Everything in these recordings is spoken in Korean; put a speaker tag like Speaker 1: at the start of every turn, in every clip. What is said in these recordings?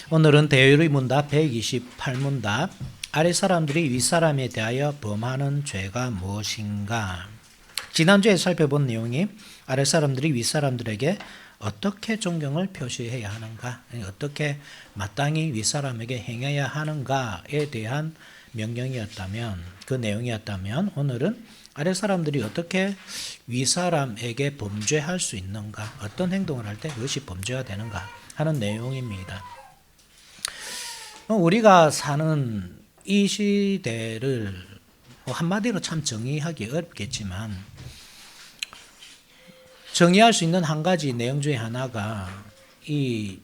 Speaker 1: 오늘은 대유리 문답 128문답 아랫사람들이 윗사람에 대하여 범하는 죄가 무엇인가. 지난주에 살펴본 내용이 아랫사람들이 윗사람들에게 어떻게 존경을 표시해야 하는가, 어떻게 마땅히 윗사람에게 행해야 하는가에 대한 명령이었다면, 그 내용이었다면, 오늘은 아랫사람들이 어떻게 윗사람에게 범죄할 수 있는가, 어떤 행동을 할 때 그것이 범죄가 되는가 하는 내용입니다. 우리가 사는 이 시대를 한마디로 참 정의하기 어렵겠지만, 정의할 수 있는 한 가지 내용 중에 하나가 이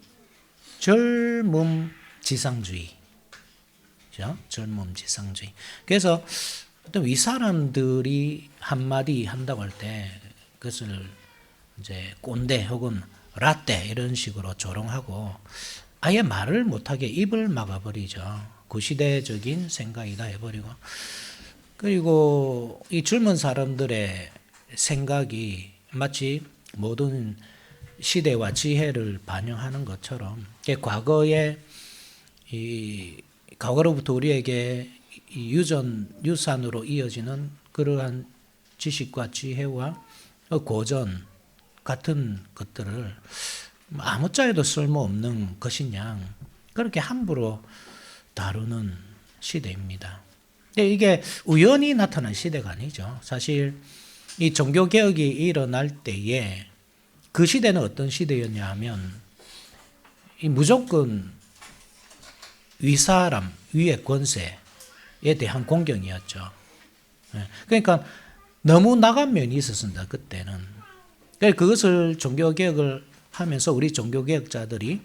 Speaker 1: 젊음 지상주의, 그렇죠? 젊음 지상주의. 그래서 어떤 윗사람들이 한마디 한다고 할 때 그것을 이제 꼰대 혹은 라떼 이런 식으로 조롱하고 아예 말을 못하게 입을 막아버리죠. 구시대적인 생각이다 해버리고, 그리고 이 젊은 사람들의 생각이 마치 모든 시대와 지혜를 반영하는 것처럼 과거로부터 우리에게 유산으로 이어지는 그러한 지식과 지혜와 고전 같은 것들을 아무짝에도 쓸모없는 것이냐 그렇게 함부로 다루는 시대입니다. 근데 이게 우연히 나타난 시대가 아니죠. 사실 이 종교개혁이 일어날 때에 그 시대는 어떤 시대였냐 하면 이 무조건 윗사람, 위의 권세에 대한 공경이었죠. 그러니까 너무 나간 면이 있었습니다. 그때는. 그것을 종교개혁을 하면서 우리 종교개혁자들이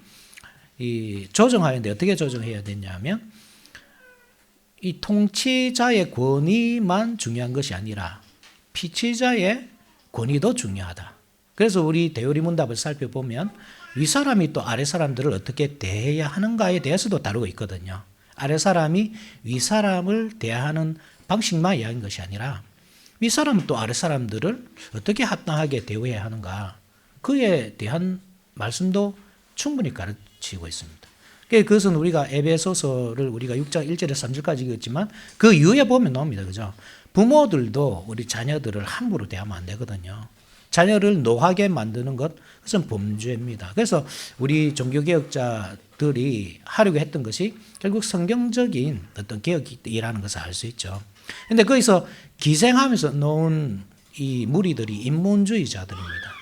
Speaker 1: 조정하는데 어떻게 조정해야 되냐면 이 통치자의 권위만 중요한 것이 아니라 피치자의 권위도 중요하다. 그래서 우리 대요리 문답을 살펴보면 윗사람이 또 아랫사람들을 어떻게 대해야 하는가에 대해서도 다루고 있거든요. 아랫사람이 윗사람을 대하는 방식만 이야기한 것이 아니라 윗사람은 또 아랫사람들을 어떻게 합당하게 대우해야 하는가, 그에 대한 말씀도 충분히 가르치고 있습니다. 그것은 우리가 에베소서를 우리가 6장 1절에서 3절까지 읽었지만 그 이후에 보면 나옵니다. 그죠? 부모들도 우리 자녀들을 함부로 대하면 안 되거든요. 자녀를 노하게 만드는 것, 그것은 범죄입니다. 그래서 우리 종교개혁자들이 하려고 했던 것이 결국 성경적인 어떤 개혁이라는 것을 알 수 있죠. 그런데 거기서 기생하면서 놓은 이 무리들이 인본주의자들입니다.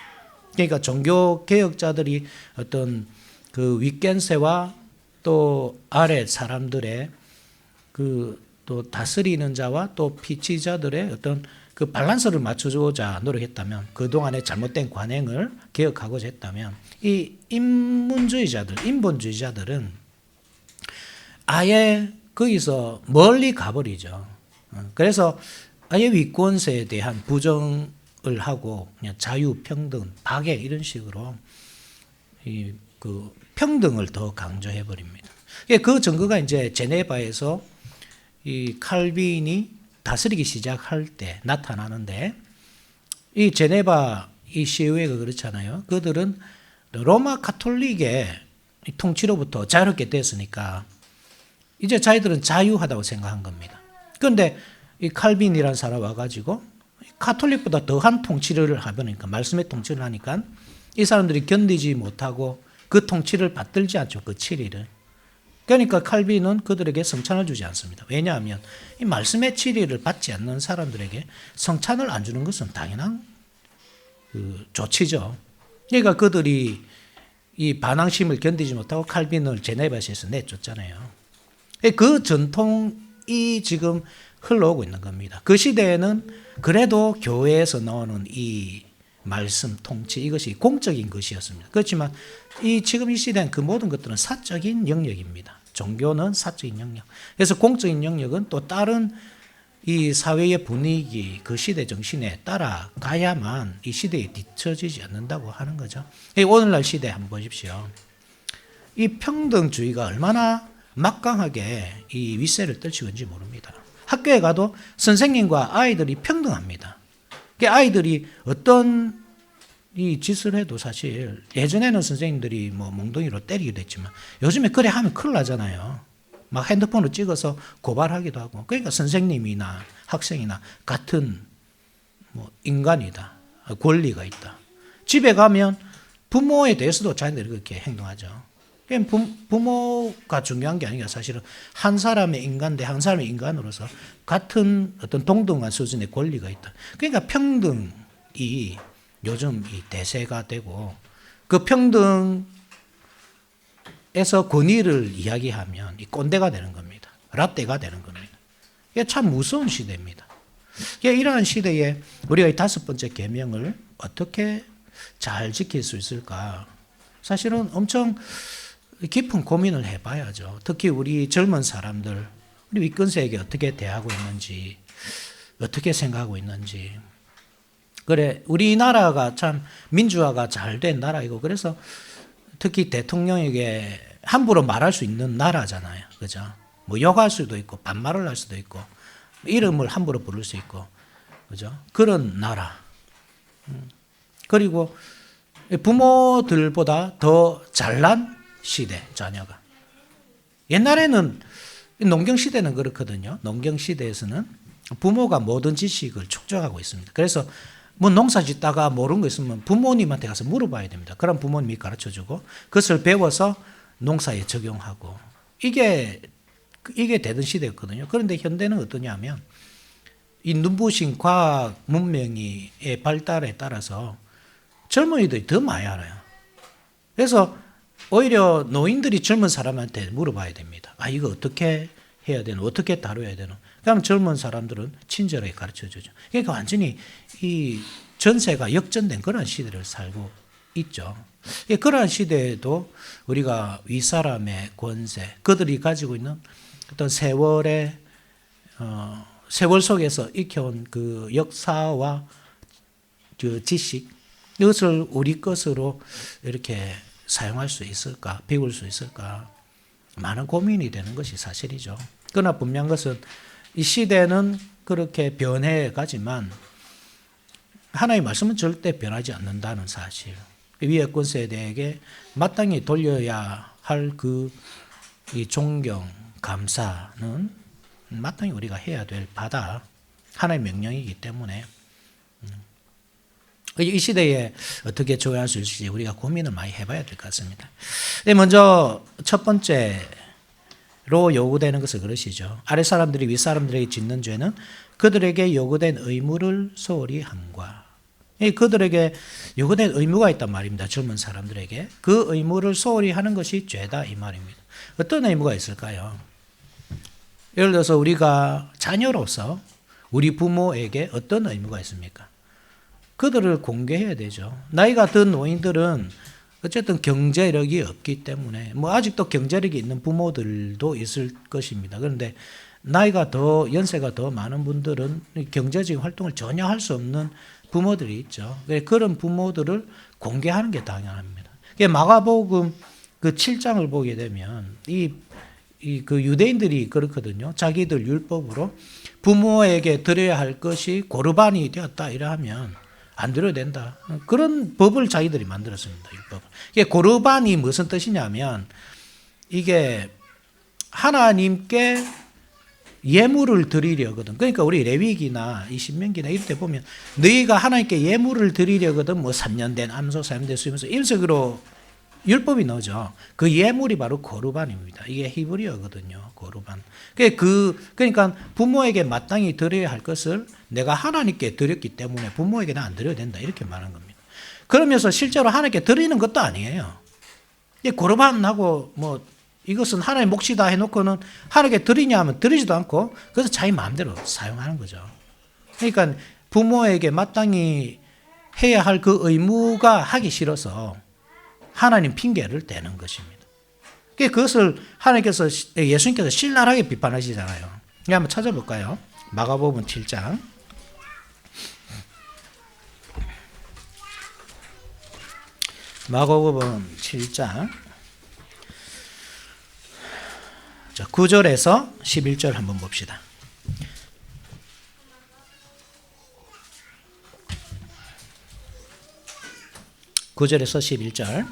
Speaker 1: 그러니까 종교개혁자들이 어떤 그 윗견세와 또 아래 사람들의 또 다스리는 자와 또 피치자들의 어떤 그 밸런스를 맞춰주고자 노력했다면, 그동안의 잘못된 관행을 개혁하고자 했다면, 이 인본주의자들은 아예 거기서 멀리 가버리죠. 그래서 아예 위권세에 대한 부정을 하고 그냥 자유, 평등, 박애 이런 식으로 그 평등을 더 강조해 버립니다. 그 증거가 이제 제네바에서 이 칼빈이 다스리기 시작할 때 나타나는데, 이 제네바 이 시의회가 그렇잖아요. 그들은 로마 가톨릭의 통치로부터 자유롭게 됐으니까 이제 자기들은 자유하다고 생각한 겁니다. 그런데 이 칼빈이라는 사람 와가지고 가톨릭보다 더한 통치를 하니까, 말씀의 통치를 하니까 이 사람들이 견디지 못하고 그 통치를 받들지 않죠. 그 7일을. 그러니까 칼빈은 그들에게 성찬을 주지 않습니다. 왜냐하면 이 말씀의 진리를 받지 않는 사람들에게 성찬을 안 주는 것은 당연한 조치죠. 그러니까 그들이 이 반항심을 견디지 못하고 칼빈을 제네바시에서 내쫓잖아요. 그 전통이 지금 흘러오고 있는 겁니다. 그 시대에는 그래도 교회에서 나오는 이 말씀 통치, 이것이 공적인 것이었습니다. 그렇지만 지금 이 시대는 그 모든 것들은 사적인 영역입니다. 종교는 사적인 영역. 그래서 공적인 영역은 또 다른 이 사회의 분위기, 그 시대 정신에 따라가야만 이 시대에 뒤처지지 않는다고 하는 거죠. 오늘날 시대 한번 보십시오. 이 평등주의가 얼마나 막강하게 이 윗세를 떨치고 있는지 모릅니다. 학교에 가도 선생님과 아이들이 평등합니다. 아이들이 어떤 이 짓을 해도 사실 예전에는 선생님들이 뭐 몽둥이로 때리기도 했지만 요즘에 그래 하면 큰일 나잖아요. 막 핸드폰으로 찍어서 고발하기도 하고. 그러니까 선생님이나 학생이나 같은 뭐 인간이다. 권리가 있다. 집에 가면 부모에 대해서도 자기들이 그렇게 행동하죠. 부모가 중요한 게 아니라 사실은 한 사람의 인간 대 한 사람의 인간으로서 같은 어떤 동등한 수준의 권리가 있다. 그러니까 평등이 요즘 이 대세가 되고 그 평등에서 권위를 이야기하면 이 꼰대가 되는 겁니다. 라떼가 되는 겁니다. 이게 참 무서운 시대입니다. 이러한 시대에 우리가 이 5번째 계명을 어떻게 잘 지킬 수 있을까? 사실은 엄청 깊은 고민을 해봐야죠. 특히 우리 젊은 사람들, 우리 윗근세에게 어떻게 대하고 있는지, 어떻게 생각하고 있는지. 그래, 우리나라가 참 민주화가 잘 된 나라이고, 그래서 특히 대통령에게 함부로 말할 수 있는 나라잖아요. 그죠? 뭐 욕할 수도 있고, 반말을 할 수도 있고, 이름을 함부로 부를 수 있고, 그죠? 그런 나라. 그리고 부모들보다 더 잘난 시대, 자녀가. 옛날에는 농경시대는 그렇거든요. 농경시대에서는 부모가 모든 지식을 축적하고 있습니다. 그래서 뭐 농사 짓다가 모르는 거 있으면 부모님한테 가서 물어봐야 됩니다. 그럼 부모님이 가르쳐주고 그것을 배워서 농사에 적용하고 이게 되던 시대였거든요. 그런데 현대는 어떠냐면 이 눈부신 과학 문명의 발달에 따라서 젊은이들이 더 많이 알아요. 그래서 오히려 노인들이 젊은 사람한테 물어봐야 됩니다. 아, 이거 어떻게 해야 되나? 어떻게 다뤄야 되나? 그럼 젊은 사람들은 친절하게 가르쳐 주죠. 그러니까 완전히 이 전세가 역전된 그런 시대를 살고 있죠. 그러한 시대에도 우리가 윗사람의 권세, 그들이 가지고 있는 어떤 세월 속에서 익혀온 그 역사와 그 지식, 이것을 우리 것으로 이렇게 사용할 수 있을까? 배울 수 있을까? 많은 고민이 되는 것이 사실이죠. 그러나 분명한 것은 이 시대는 그렇게 변해 가지만 하나님의 말씀은 절대 변하지 않는다는 사실. 위의 권세대에게 마땅히 돌려야 할 그 이 존경, 감사는 마땅히 우리가 해야 될 바다. 하나님의 명령이기 때문에 이 시대에 어떻게 조율할 수 있을지 우리가 고민을 많이 해봐야 될 것 같습니다. 먼저 첫 번째로 요구되는 것은 그것이죠. 아래 사람들이 윗 사람들에게 짓는 죄는 그들에게 요구된 의무를 소홀히 함과. 그들에게 요구된 의무가 있단 말입니다. 젊은 사람들에게. 그 의무를 소홀히 하는 것이 죄다 이 말입니다. 어떤 의무가 있을까요? 예를 들어서 우리가 자녀로서 우리 부모에게 어떤 의무가 있습니까? 그들을 공개해야 되죠. 나이가 든 노인들은 어쨌든 경제력이 없기 때문에 뭐 아직도 경제력이 있는 부모들도 있을 것입니다. 그런데 나이가 더 연세가 더 많은 분들은 경제적인 활동을 전혀 할 수 없는 부모들이 있죠. 그런 부모들을 공개하는 게 당연합니다. 마가복음 그 7장을 보게 되면 그 유대인들이 그렇거든요. 자기들 율법으로 부모에게 드려야 할 것이 고르반이 되었다 이러하면 안 드려야 된다. 그런 법을 자기들이 만들었습니다. 율법을. 이게 고르반이 무슨 뜻이냐면 이게 하나님께 예물을 드리려거든. 그러니까 우리 레위기나 이 신명기나 이럴 때 보면 너희가 하나님께 예물을 드리려거든 뭐 3년 된 암소, 3년 된 수염소 이런 식으로 율법이 나오죠. 그 예물이 바로 고르반입니다. 이게 히브리어거든요. 고르반. 그러니까 부모에게 마땅히 드려야 할 것을 내가 하나님께 드렸기 때문에 부모에게는 안 드려야 된다. 이렇게 말하는 겁니다. 그러면서 실제로 하나님께 드리는 것도 아니에요. 고르반하고 뭐 이것은 하나님의 몫이다 해놓고는 하나님께 드리냐 하면 드리지도 않고 그래서 자기 마음대로 사용하는 거죠. 그러니까 부모에게 마땅히 해야 할 그 의무가 하기 싫어서 하나님 핑계를 대는 것입니다. 그것을 하나님께서 예수님께서 신랄하게 비판하시잖아요. 한번 찾아볼까요? 마가복음 7장. 마가복음 7장 9절에서 11절 한번 봅시다. 9절에서 11절.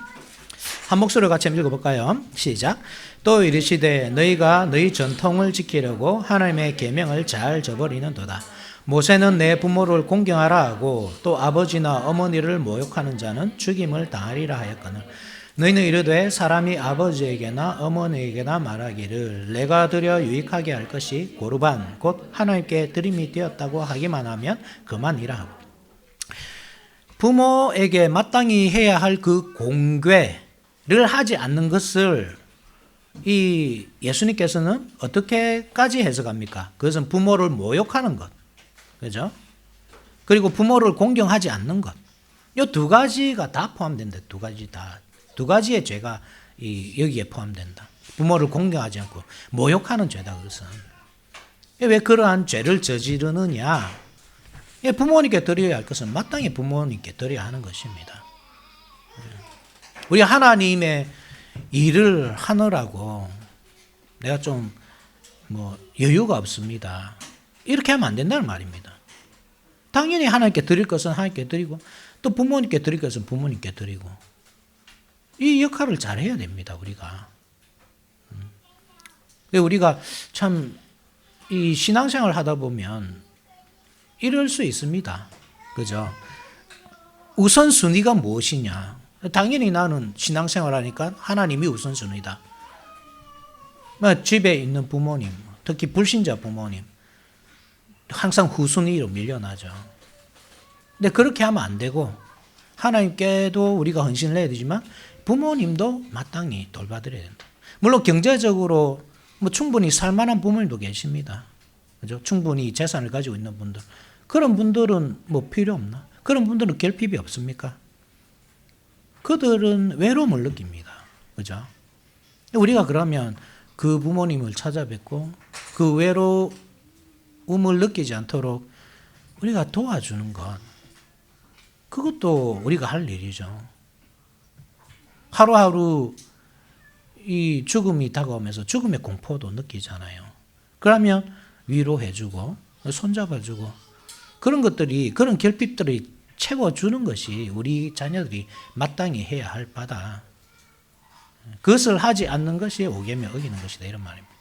Speaker 1: 한 목소리로 같이 한번 읽어볼까요? 시작. 또 이르시되 너희가 너희 전통을 지키려고 하나님의 계명을 잘 저버리는도다. 모세는 내 부모를 공경하라 하고 또 아버지나 어머니를 모욕하는 자는 죽임을 당하리라 하였거늘 너희는 이르되 사람이 아버지에게나 어머니에게나 말하기를 내가 드려 유익하게 할 것이 고르반 곧 하나님께 드림이 되었다고 하기만 하면 그만이라 하고 부모에게 마땅히 해야 할 그 공궤를 하지 않는 것을 이 예수님께서는 어떻게까지 해석합니까? 그것은 부모를 모욕하는 것, 그죠? 그리고 부모를 공경하지 않는 것. 이 두 가지가 다 포함된다. 두 가지의 죄가 여기에 포함된다. 부모를 공경하지 않고 모욕하는 죄다. 그것은 왜 그러한 죄를 저지르느냐? 부모님께 드려야 할 것은 마땅히 부모님께 드려야 하는 것입니다. 우리 하나님의 일을 하느라고 내가 좀 여유가 없습니다. 이렇게 하면 안 된다는 말입니다. 당연히 하나님께 드릴 것은 하나님께 드리고 또 부모님께 드릴 것은 부모님께 드리고 이 역할을 잘 해야 됩니다. 우리가 참 이 신앙생활 하다 보면 이럴 수 있습니다. 그죠? 우선순위가 무엇이냐? 당연히 나는 신앙생활 하니까 하나님이 우선순위다. 집에 있는 부모님, 특히 불신자 부모님, 항상 후순위로 밀려나죠. 근데 그렇게 하면 안 되고, 하나님께도 우리가 헌신을 해야 되지만, 부모님도 마땅히 돌봐드려야 된다. 물론 경제적으로 충분히 살만한 부모님도 계십니다. 그죠? 충분히 재산을 가지고 있는 분들. 그런 분들은 필요 없나? 그런 분들은 결핍이 없습니까? 그들은 외로움을 느낍니다. 그죠? 우리가 그러면 그 부모님을 찾아뵙고 그 외로움을 느끼지 않도록 우리가 도와주는 것. 그것도 우리가 할 일이죠. 하루하루 이 죽음이 다가오면서 죽음의 공포도 느끼잖아요. 그러면 위로해주고 손잡아주고 그런 것들이 그런 결핍들이 채워주는 것이 우리 자녀들이 마땅히 해야 할 바다. 그것을 하지 않는 것이 오계명 어기는 것이다 이런 말입니다.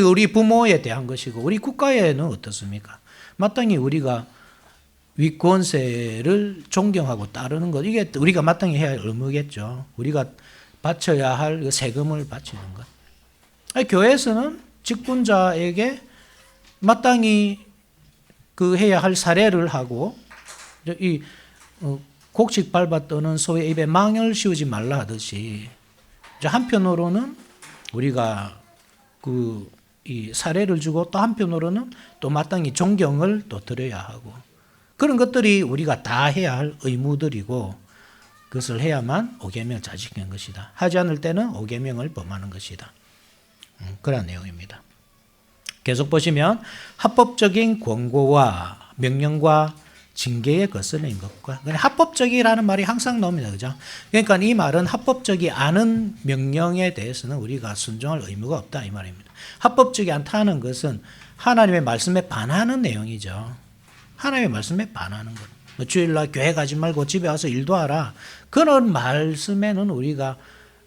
Speaker 1: 우리 부모에 대한 것이고 우리 국가에는 어떻습니까? 마땅히 우리가 위권세를 존경하고 따르는 것 이게 우리가 마땅히 해야 할 의무겠죠. 우리가 바쳐야 할 세금을 바치는 것. 교회에서는 직분자에게 마땅히 해야 할 사례를 하고 이 곡식 밟아 떠는 소의 입에 망을 씌우지 말라 하듯이 한편으로는 우리가 이 사례를 주고 또 한편으로는 또 마땅히 존경을 또 드려야 하고 그런 것들이 우리가 다 해야 할 의무들이고 그것을 해야만 오계명을 잘 지키는 것이다. 하지 않을 때는 오계명을 범하는 것이다. 그런 내용입니다. 계속 보시면 합법적인 권고와 명령과 징계의 거스르는 것과 합법적이라는 말이 항상 나옵니다. 그죠? 그러니까 이 말은 합법적이 않은 명령에 대해서는 우리가 순종할 의무가 없다 이 말입니다. 합법적이 않다는 것은 하나님의 말씀에 반하는 내용이죠. 하나님의 말씀에 반하는 것. 주일날 교회 가지 말고 집에 와서 일도 하라. 그런 말씀에는 우리가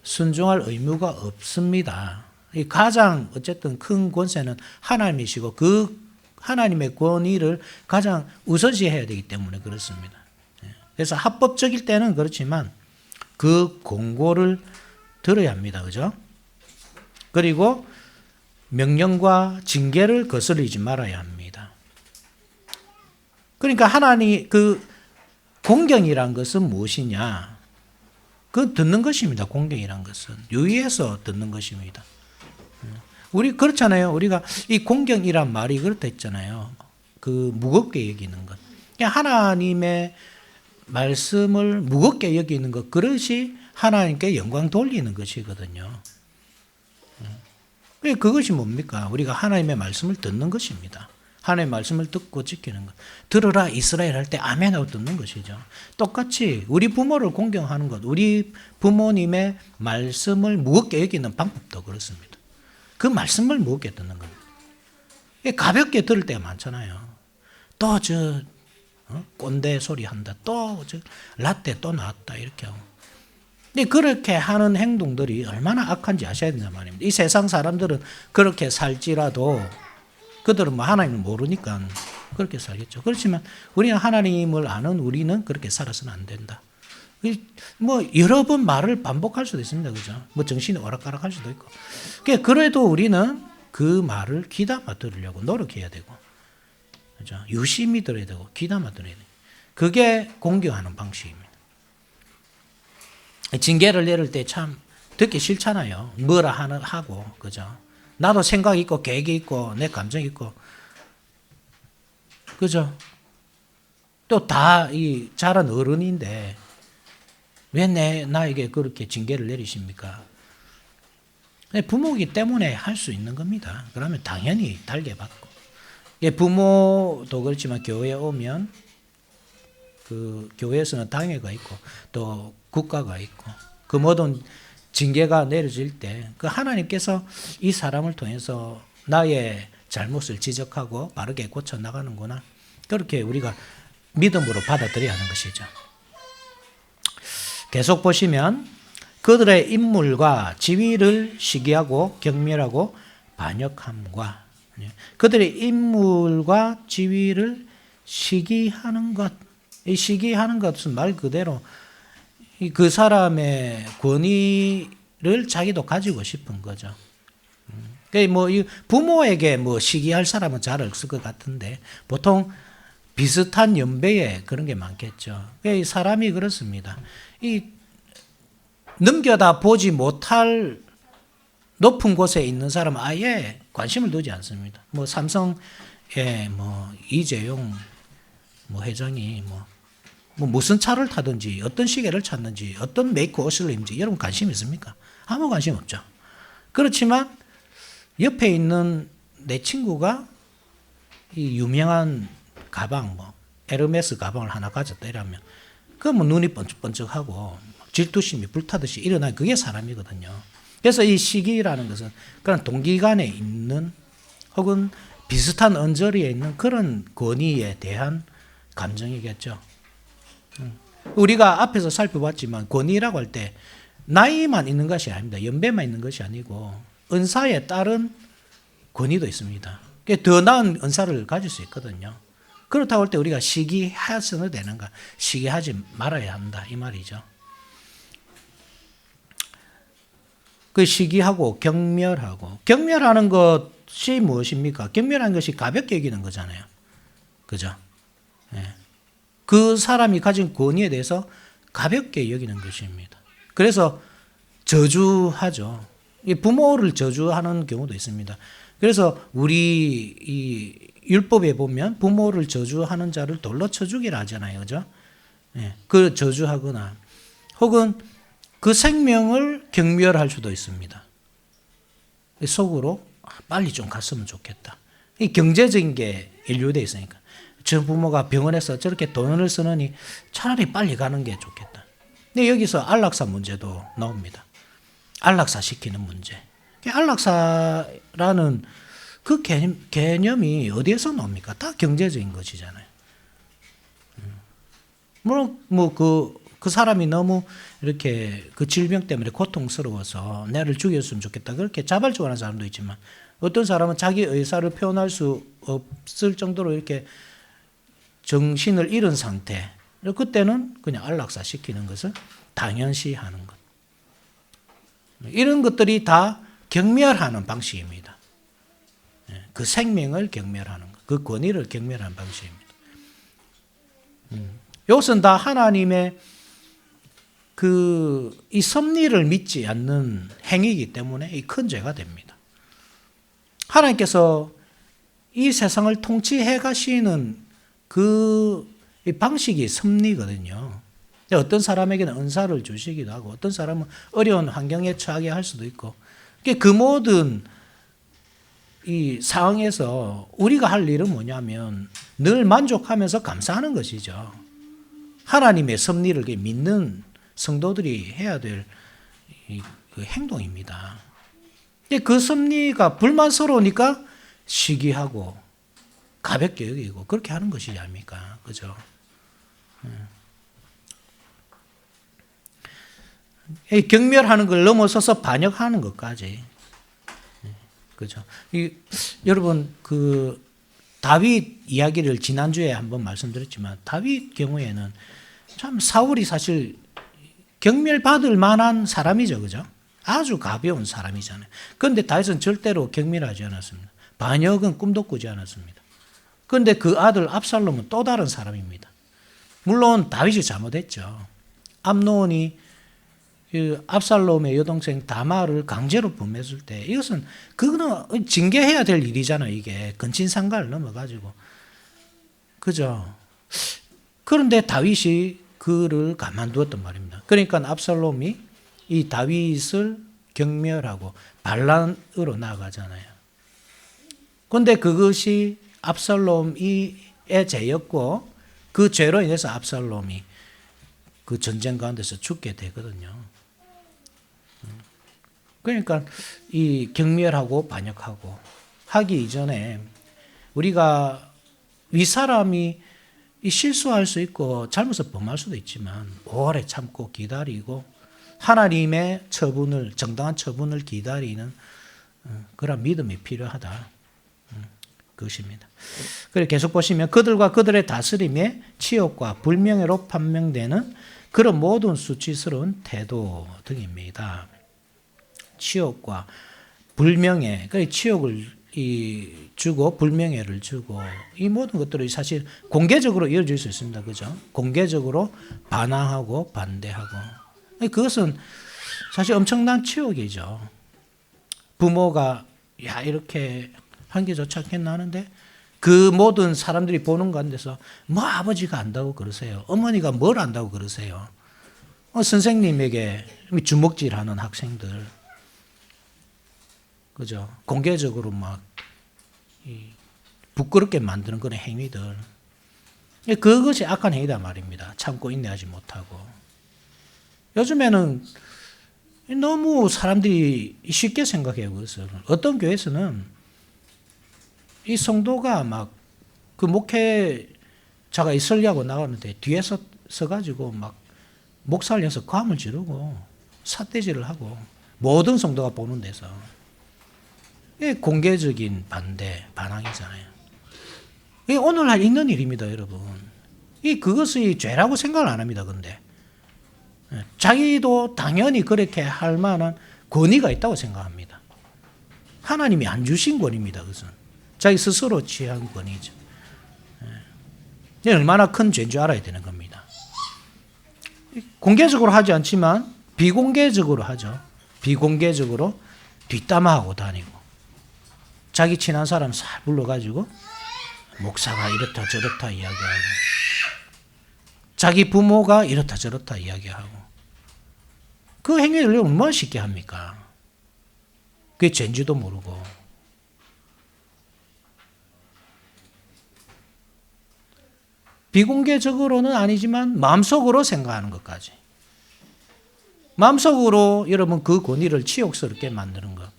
Speaker 1: 순종할 의무가 없습니다. 이 가장 어쨌든 큰 권세는 하나님이시고 그 하나님의 권위를 가장 우선시해야 되기 때문에 그렇습니다. 그래서 합법적일 때는 그렇지만 그 공고를 들어야 합니다. 그죠? 그리고 명령과 징계를 거스르지 말아야 합니다. 그러니까 하나님 공경이란 것은 무엇이냐? 그 듣는 것입니다. 공경이란 것은 유의해서 듣는 것입니다. 우리 그렇잖아요. 우리가 이 공경이란 말이 그렇다 했잖아요. 무겁게 여기는 것. 하나님의 말씀을 무겁게 여기는 것. 그것이 하나님께 영광 돌리는 것이거든요. 그것이 뭡니까? 우리가 하나님의 말씀을 듣는 것입니다. 하나님의 말씀을 듣고 지키는 것. 들으라 이스라엘 할 때 아멘 하고 듣는 것이죠. 똑같이 우리 부모를 공경하는 것. 우리 부모님의 말씀을 무겁게 여기는 방법도 그렇습니다. 그 말씀을 무겁게 듣는 겁니다. 가볍게 들을 때가 많잖아요. 또 꼰대 소리 한다. 또 라떼 또 나왔다. 이렇게 하고. 근데 그렇게 하는 행동들이 얼마나 악한지 아셔야 된단 말입니다. 이 세상 사람들은 그렇게 살지라도 그들은 뭐 하나님을 모르니까 그렇게 살겠죠. 그렇지만 우리는 하나님을 아는 우리는 그렇게 살아서는 안 된다. 뭐 여러 번 말을 반복할 수도 있습니다. 그죠? 뭐 정신이 오락가락할 수도 있고. 그래도 우리는 그 말을 귀담아 들으려고 노력해야 되고, 그죠? 유심히 들어야 되고 귀담아 들어야 돼요. 그게 공경하는 방식입니다. 징계를 내릴 때 참 듣기 싫잖아요. 뭐라 하고, 그죠? 나도 생각 있고 계획이 있고 내 감정 있고, 그죠? 또 다 이 자란 어른인데 왜 나에게 그렇게 징계를 내리십니까? 부모이기 때문에 할 수 있는 겁니다. 그러면 당연히 달게 받고. 부모도 그렇지만 교회에 오면 그 교회에서는 당회가 있고 또 국가가 있고 그 모든 징계가 내려질 때 그 하나님께서 이 사람을 통해서 나의 잘못을 지적하고 바르게 고쳐 나가는구나. 그렇게 우리가 믿음으로 받아들여야 하는 것이죠. 계속 보시면 그들의 인물과 지위를 시기하고 경멸하고 반역함과, 그들의 인물과 지위를 시기하는 것, 이 시기하는 것은 말 그대로 그 사람의 권위를 자기도 가지고 싶은 거죠. 뭐 부모에게 뭐 시기할 사람은 잘 없을 것 같은데 보통 비슷한 연배에 그런 게 많겠죠. 사람이 그렇습니다. 넘겨다 보지 못할 높은 곳에 있는 사람은 아예 관심을 두지 않습니다. 뭐 삼성의 뭐 이재용 뭐 회장이 뭐 무슨 차를 타든지 어떤 시계를 찾는지 어떤 메이크 옷을 입는지 여러분 관심 있습니까? 아무 관심 없죠. 그렇지만 옆에 있는 내 친구가 이 유명한 가방 뭐 에르메스 가방을 하나 가졌다 이러면 그 뭐 눈이 번쩍번쩍하고 질투심이 불타듯이 일어나는 그게 사람이거든요. 그래서 이 시기라는 것은 그런 동기간에 있는 혹은 비슷한 언저리에 있는 그런 권위에 대한 감정이겠죠. 우리가 앞에서 살펴봤지만 권위라고 할 때 나이만 있는 것이 아닙니다. 연배만 있는 것이 아니고 은사에 따른 권위도 있습니다. 더 나은 은사를 가질 수 있거든요. 그렇다고 할 때 우리가 시기해서는 되는가? 시기하지 말아야 한다 이 말이죠. 그 시기하고 경멸하고, 경멸하는 것이 무엇입니까? 경멸하는 것이 가볍게 여기는 거잖아요. 그죠? 네. 그 사람이 가진 권위에 대해서 가볍게 여기는 것입니다. 그래서 저주하죠. 부모를 저주하는 경우도 있습니다. 그래서 우리 이 율법에 보면 부모를 저주하는 자를 돌로 쳐 죽이라 하잖아요. 그죠? 네. 그 저주하거나 혹은 그 생명을 경멸할 수도 있습니다. 속으로 빨리 좀 갔으면 좋겠다. 이 경제적인 게 인류되어 있으니까. 저 부모가 병원에서 저렇게 돈을 쓰느니 차라리 빨리 가는 게 좋겠다. 근데 여기서 안락사 문제도 나옵니다. 안락사 시키는 문제. 안락사라는 그 개념이 어디에서 나옵니까? 다 경제적인 것이잖아요. 물론 그 사람이 너무 이렇게 그 질병 때문에 고통스러워서 나를 죽였으면 좋겠다. 그렇게 자발적으로 하는 사람도 있지만 어떤 사람은 자기 의사를 표현할 수 없을 정도로 이렇게 정신을 잃은 상태. 그때는 그냥 안락사 시키는 것을 당연시 하는 것. 이런 것들이 다 경멸하는 방식입니다. 그 생명을 경멸하는 것. 그 권위를 경멸하는 방식입니다. 이것은 다 하나님의 이 섭리를 믿지 않는 행위이기 때문에 이 큰 죄가 됩니다. 하나님께서 이 세상을 통치해 가시는 그 방식이 섭리거든요. 어떤 사람에게는 은사를 주시기도 하고 어떤 사람은 어려운 환경에 처하게 할 수도 있고 그 모든 이 상황에서 우리가 할 일은 뭐냐면 늘 만족하면서 감사하는 것이죠. 하나님의 섭리를 믿는 성도들이 해야 될 그 행동입니다. 그 섭리가 불만스러우니까 시기하고 가볍게 여기고 그렇게 하는 것이지 아닙니까? 그죠? 경멸하는 걸 넘어서서 반역하는 것까지. 그죠? 여러분 그 다윗 이야기를 지난주에 한번 말씀드렸지만 다윗 경우에는 참 사울이 사실 경멸받을 만한 사람이죠. 그죠? 아주 가벼운 사람이잖아요. 그런데 다윗은 절대로 경멸하지 않았습니다. 반역은 꿈도 꾸지 않았습니다. 그런데 그 아들 압살롬은 또 다른 사람입니다. 물론 다윗이 잘못했죠. 암논이 그 압살롬의 여동생 다말을 강제로 범했을 때 이것은 그거는 징계해야 될 일이잖아요. 이게 근친상간을 넘어가지고. 그죠? 그런데 다윗이 그를 가만두었단 말입니다. 그러니까 압살롬이 이 다윗을 경멸하고 반란으로 나아가잖아요. 그런데 그것이 압살롬의 죄였고 그 죄로 인해서 압살롬이 그 전쟁 가운데서 죽게 되거든요. 그러니까 이 경멸하고 반역하고 하기 이전에 우리가 윗사람이 실수할 수 있고 잘못을 범할 수도 있지만 오래 참고 기다리고 하나님의 처분을 정당한 처분을 기다리는 그런 믿음이 필요하다. 그것입니다. 그리고 계속 보시면 그들과 그들의 다스림에 치욕과 불명예로 판명되는 그런 모든 수치스러운 태도 등입니다. 치욕과 불명예, 그 치욕을 주고 불명예를 주고 이 모든 것들이 사실 공개적으로 이어질 수 있습니다. 그죠? 공개적으로 반항하고 반대하고 그것은 사실 엄청난 치욕이죠. 부모가 야 이렇게 한 게 좋지 않겠나 하는데 그 모든 사람들이 보는 가운데서 뭐 아버지가 안다고 그러세요. 어머니가 뭘 안다고 그러세요. 선생님에게 주먹질하는 학생들. 그죠? 공개적으로 막 부끄럽게 만드는 그런 행위들. 그것이 악한 행위다 말입니다. 참고 인내하지 못하고. 요즘에는 너무 사람들이 쉽게 생각해요. 그것을. 어떤 교회에서는 이 성도가 막 그 목회자가 설교하고 나가는데 뒤에서 서가지고 막 목살을 내서 감을 지르고 삿대질을 하고 모든 성도가 보는 데서 공개적인 반대, 반항이잖아요. 이게 오늘날 있는 일입니다, 여러분. 그것이 죄라고 생각을 안 합니다, 근데. 자기도 당연히 그렇게 할 만한 권위가 있다고 생각합니다. 하나님이 안 주신 권위입니다, 그것은. 자기 스스로 취한 권위죠. 얼마나 큰 죄인 줄 알아야 되는 겁니다. 공개적으로 하지 않지만 비공개적으로 하죠. 비공개적으로 뒷담화하고 다니고 자기 친한 사람 싹 불러가지고 목사가 이렇다 저렇다 이야기하고 자기 부모가 이렇다 저렇다 이야기하고 그 행위를 얼마나 쉽게 합니까? 그게 죄인지도 모르고 비공개적으로는 아니지만 마음속으로 생각하는 것까지. 마음속으로 여러분 그 권위를 치욕스럽게 만드는 것.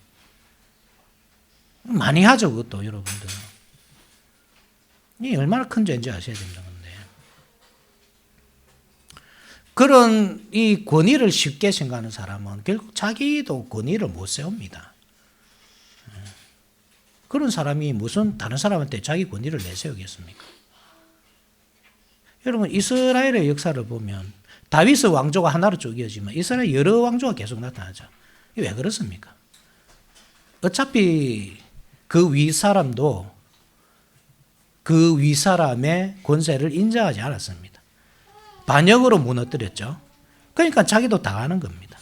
Speaker 1: 많이 하죠, 그것도 여러분들. 이 얼마나 큰 죄인지 아셔야 됩니다. 근데. 그런 이 권위를 쉽게 생각하는 사람은 결국 자기도 권위를 못 세웁니다. 그런 사람이 무슨 다른 사람한테 자기 권위를 내세우겠습니까? 여러분 이스라엘의 역사를 보면 다윗의 왕조가 하나로 쪼개지만 이스라엘 여러 왕조가 계속 나타나죠. 왜 그렇습니까? 어차피 그 윗사람도 그 윗사람의 권세를 인정하지 않았습니다. 반역으로 무너뜨렸죠. 그러니까 자기도 당하는 겁니다.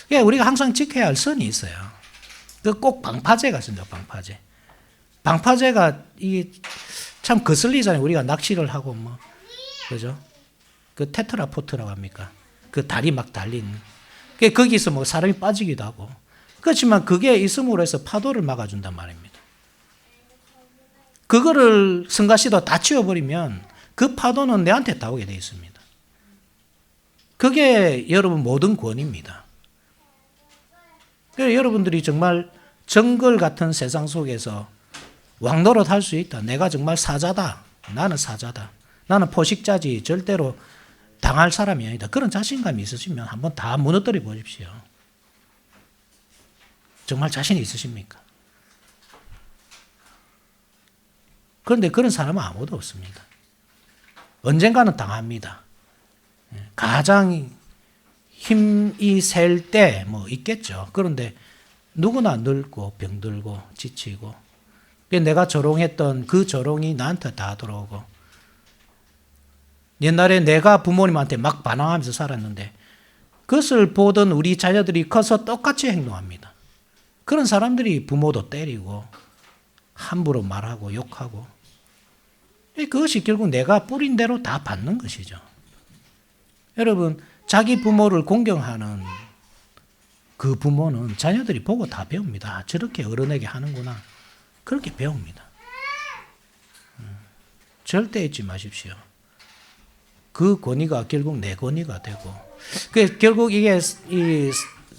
Speaker 1: 그러니까 우리가 항상 지켜야 할 선이 있어요. 꼭 방파제가 있습니다. 방파제. 방파제가 참 거슬리잖아요. 우리가 낚시를 하고 뭐 그죠? 그 테트라포트라고 합니까? 그 다리 막 달린. 거기서 뭐 사람이 빠지기도 하고. 그렇지만 그게 있음으로 해서 파도를 막아준단 말입니다. 그거를 성가시도 다 치워버리면 그 파도는 내한테 다 오게 되어 있습니다. 그게 여러분 모든 권위입니다. 그래서 여러분들이 정말 정글 같은 세상 속에서 왕노릇 할 수 있다. 내가 정말 사자다. 나는 사자다. 나는 포식자지 절대로 당할 사람이 아니다. 그런 자신감이 있으시면 한번 다 무너뜨려 보십시오. 정말 자신이 있으십니까? 그런데 그런 사람은 아무도 없습니다. 언젠가는 당합니다. 가장 힘이 셀 때 뭐 있겠죠. 그런데 누구나 늙고 병들고 지치고 내가 조롱했던 그 조롱이 나한테 다 들어오고 옛날에 내가 부모님한테 막 반항하면서 살았는데 그것을 보던 우리 자녀들이 커서 똑같이 행동합니다. 그런 사람들이 부모도 때리고 함부로 말하고 욕하고 그것이 결국 내가 뿌린 대로 다 받는 것이죠. 여러분 자기 부모를 공경하는 그 부모는 자녀들이 보고 다 배웁니다. 저렇게 어른에게 하는구나. 그렇게 배웁니다. 절대 잊지 마십시오. 그 권위가 결국 내 권위가 되고 결국 이게 이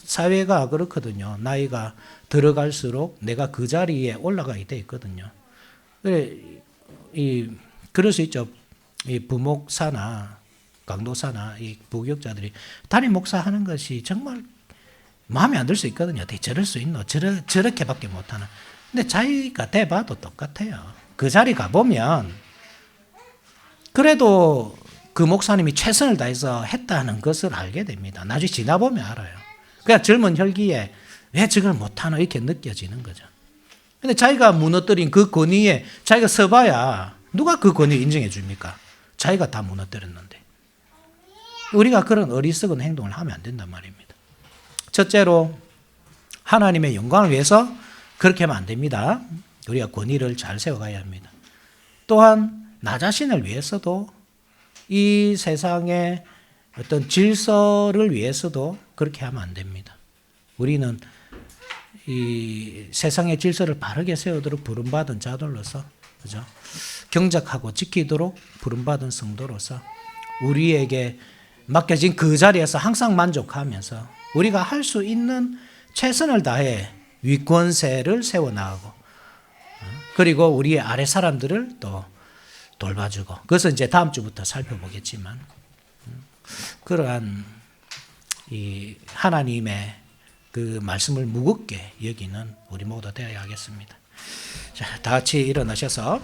Speaker 1: 사회가 그렇거든요. 나이가 들어갈수록 내가 그 자리에 올라가게 돼 있거든요. 그럴 수 있죠. 이 부목사나 강도사나 이 부교육자들이 담임 목사 하는 것이 정말 마음에 안 들 수 있거든요. 어떻게 저럴 수 있노? 저렇게밖에 못하나. 근데 자기가 돼봐도 똑같아요. 그 자리 가보면 그래도 그 목사님이 최선을 다해서 했다는 것을 알게 됩니다. 나중에 지나보면 알아요. 그냥 젊은 혈기에 왜 저걸 못하나 이렇게 느껴지는 거죠. 근데 자기가 무너뜨린 그 권위에 자기가 서봐야 누가 그 권위 인정해 줍니까? 자기가 다 무너뜨렸는데. 우리가 그런 어리석은 행동을 하면 안 된단 말입니다. 첫째로 하나님의 영광을 위해서 그렇게 하면 안 됩니다. 우리가 권위를 잘 세워가야 합니다. 또한 나 자신을 위해서도 이 세상의 어떤 질서를 위해서도 그렇게 하면 안 됩니다. 우리는 이 세상의 질서를 바르게 세우도록 부름받은 자들로서 그죠? 경작하고 지키도록 부름받은 성도로서 우리에게 맡겨진 그 자리에서 항상 만족하면서 우리가 할 수 있는 최선을 다해 위권세를 세워나가고 그리고 우리의 아래 사람들을 또 돌봐주고 그것은 이제 다음 주부터 살펴보겠지만 그러한 이 하나님의 그 말씀을 무겁게 여기는 우리 모두 되어야 하겠습니다. 자, 다 같이 일어나셔서